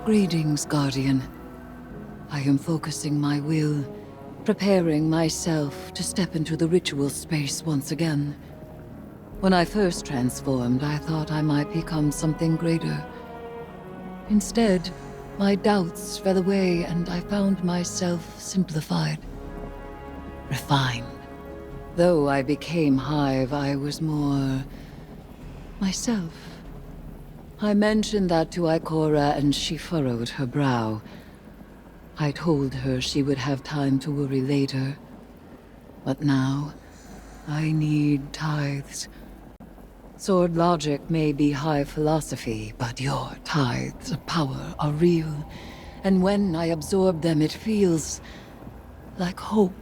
Greetings, Guardian. I am focusing my will, preparing myself to step into the ritual space once again. When I first transformed, I thought I might become something greater. Instead, my doubts fell away and I found myself simplified, refined. Though I became Hive, I was more myself. I mentioned that to Ikora and she furrowed her brow. I told her she would have time to worry later. But now, I need tithes. Sword logic may be high philosophy, but your tithes of power are real. And when I absorb them, it feels like hope.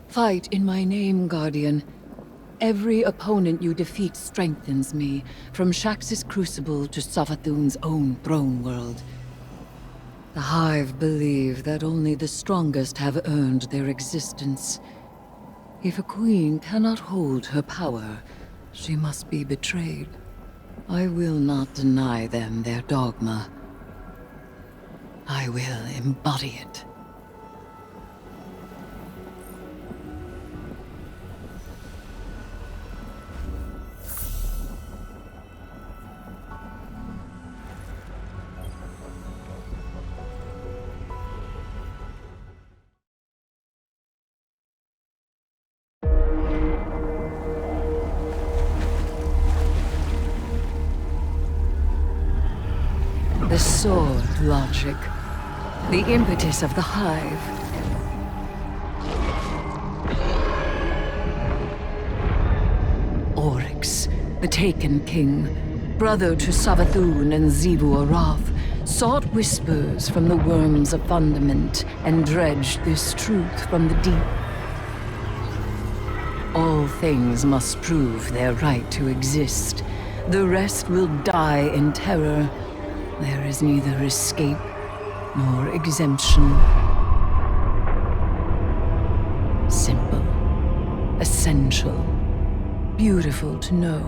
Fight in my name, Guardian. Every opponent you defeat strengthens me, from Shax's crucible to Savathun's own throne world. The Hive believe that only the strongest have earned their existence. If a queen cannot hold her power, she must be betrayed. I will not deny them their dogma. I will embody it. The sword logic. The impetus of the Hive. Oryx, the Taken King, brother to Savathun and Xivu Arath, sought whispers from the worms of fundament and dredged this truth from the deep. All things must prove their right to exist. The rest will die in terror. There is neither escape nor exemption. Simple, essential, beautiful to know.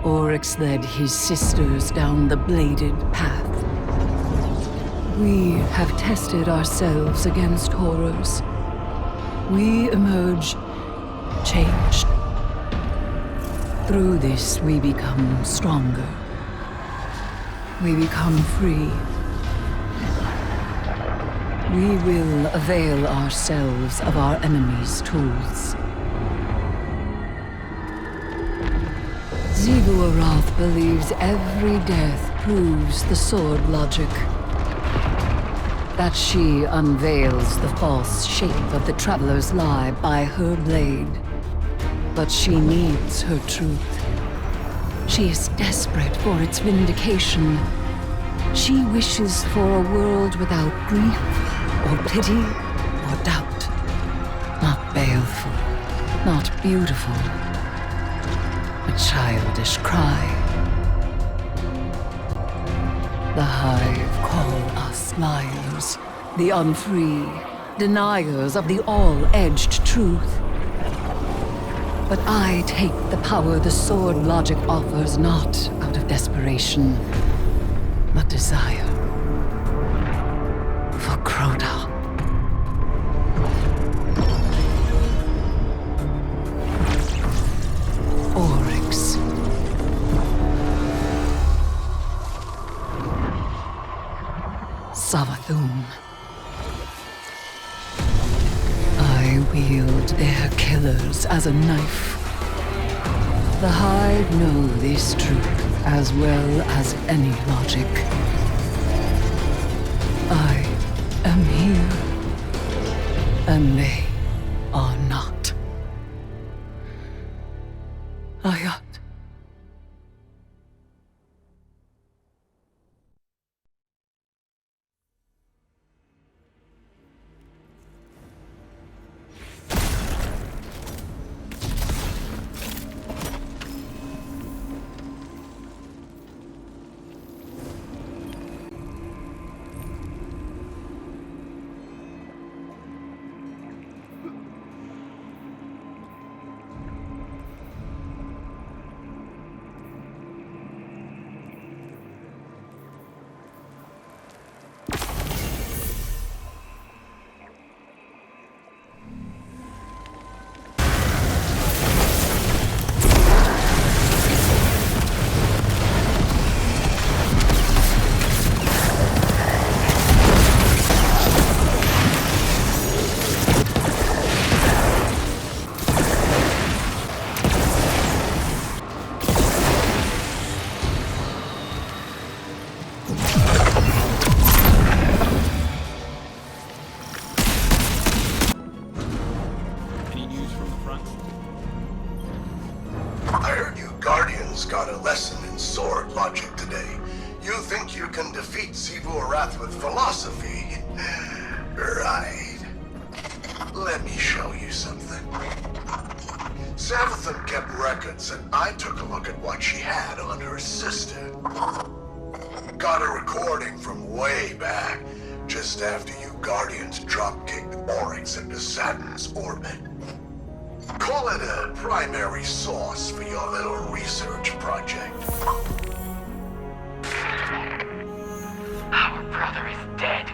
Oryx led his sisters down the bladed path. We have tested ourselves against horrors. We emerge changed. Through this, we become stronger. We become free. We will avail ourselves of our enemy's tools. Xivu Arath believes every death proves the sword logic. That she unveils the false shape of the Traveler's lie by her blade. But she needs her truth. She is desperate for its vindication. She wishes for a world without grief, or pity, or doubt. Not baleful, not beautiful. A childish cry. The Hive call us liars, the unfree, deniers of the all-edged truth. But I take the power the sword logic offers not out of desperation, but desire. For Crota. Oryx. Savathun. I wield their killers as a knife. The Hive know this truth as well as any logic. I am here, and they are not. Ayat. got a lesson in sword logic today. You think you can defeat Xivu Arath with philosophy? Right. Let me show you something. Savathun kept records, and I took a look at what she had on her sister. Got a recording from way back, just after you Guardians drop-kicked Oryx into Saturn's orbit. Call it a primary source for your little research project. Our brother is dead.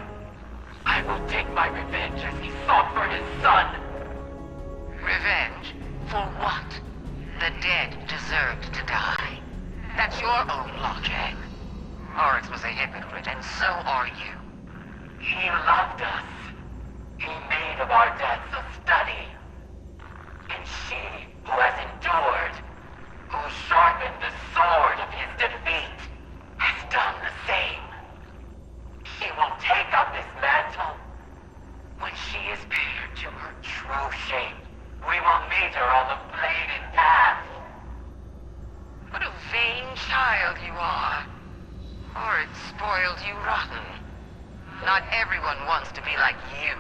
I will take my revenge as he sought for his son. Revenge? For what? The dead deserved to die. That's your own logic. Oryx was a hypocrite, and so are you. He loved us. He made of our deaths a study. And she, who has endured, who sharpened the sword of his defeat, has done the same. She will take up his mantle. When she is paired to her true shape, we will meet her on the bladed path. What a vain child you are. Oryx spoiled you rotten. Not everyone wants to be like you.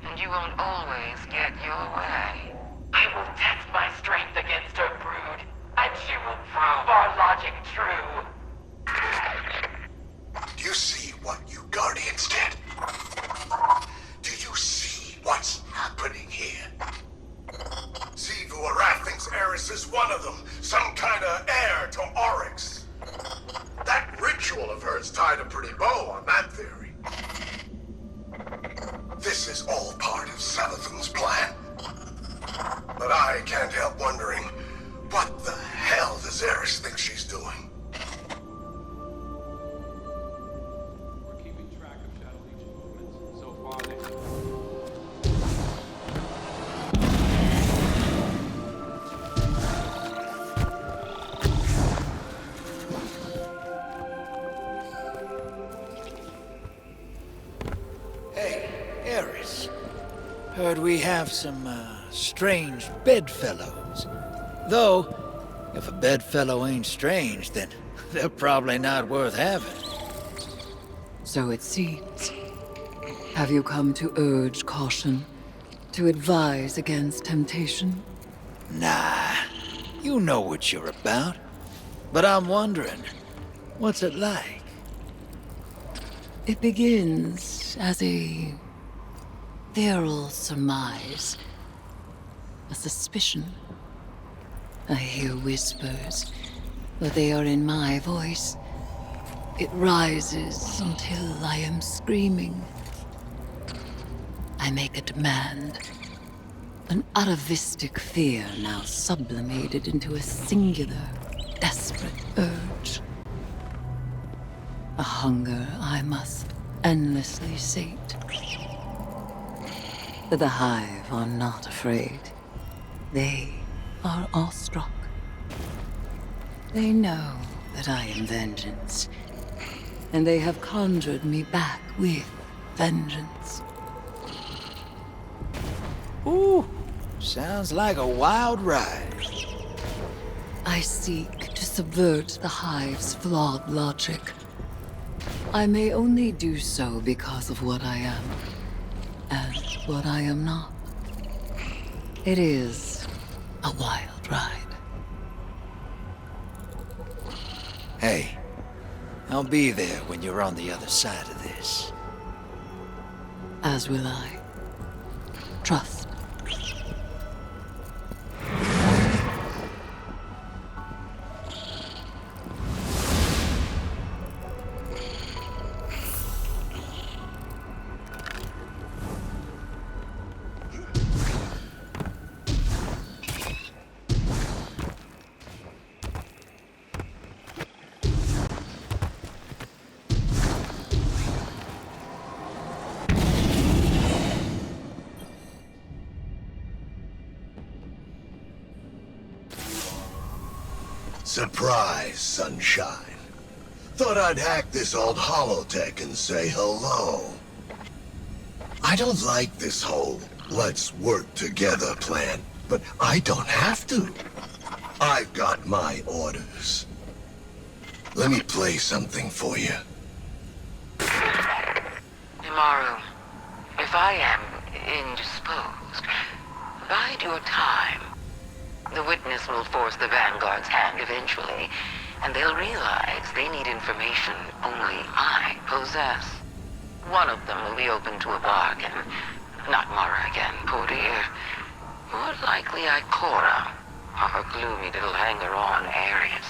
And you won't always get your way. I will test my strength against her brood, and she will prove our logic true. Do you see what you Guardians did? Do you see what's happening here? Xivu Arath thinks Eris is one of them, some kind of heir to Oryx. That ritual of hers tied a pretty bow on that theory. This is all part of Savathun's plan. But I can't help wondering, what the hell does Eris think she's doing? We're keeping track of Shadow Legion movements. So far, Hey, Eris. Heard we have some, strange bedfellows. Though, if a bedfellow ain't strange, then they're probably not worth having. So it seems. Have you come to urge caution? To advise against temptation? Nah, you know what you're about. But I'm wondering, what's it like? It begins as a feral surmise. A suspicion. I hear whispers, but they are in my voice. It rises until I am screaming. I make a demand. An atavistic fear now sublimated into a singular, desperate urge. A hunger I must endlessly sate. But the Hive are not afraid. They are awestruck. They know that I am vengeance, and they have conjured me back with vengeance. Ooh, sounds like a wild ride. I seek to subvert the Hive's flawed logic. I may only do so because of what I am, and what I am not. It is a wild ride. Hey, I'll be there when you're on the other side of this. As will I. Trust. Surprise, sunshine. Thought I'd hack this old holotech and say hello. I don't like this whole let's work together plan, but I don't have to. I've got my orders. Let me play something for you. Immaru, if I am indisposed, bide your time. The witness will force the Vanguard's hand eventually, and they'll realize they need information only I possess. One of them will be open to a bargain. Not Mara again, poor dear. More likely Ikora, or her gloomy little hanger-on Ares.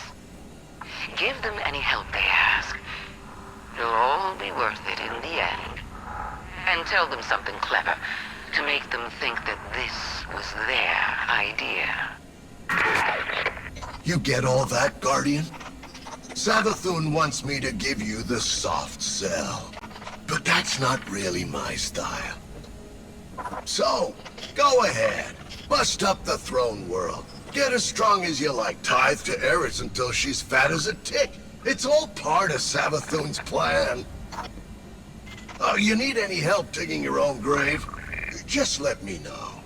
Give them any help they ask. It'll all be worth it in the end. And tell them something clever, to make them think that this was their idea. You get all that, Guardian? Savathun wants me to give you the soft sell. But that's not really my style. So, go ahead. Bust up the throne world. Get as strong as you like. Tithe to Eris until she's fat as a tick. It's all part of Savathun's plan. Oh, you need any help digging your own grave? Just let me know.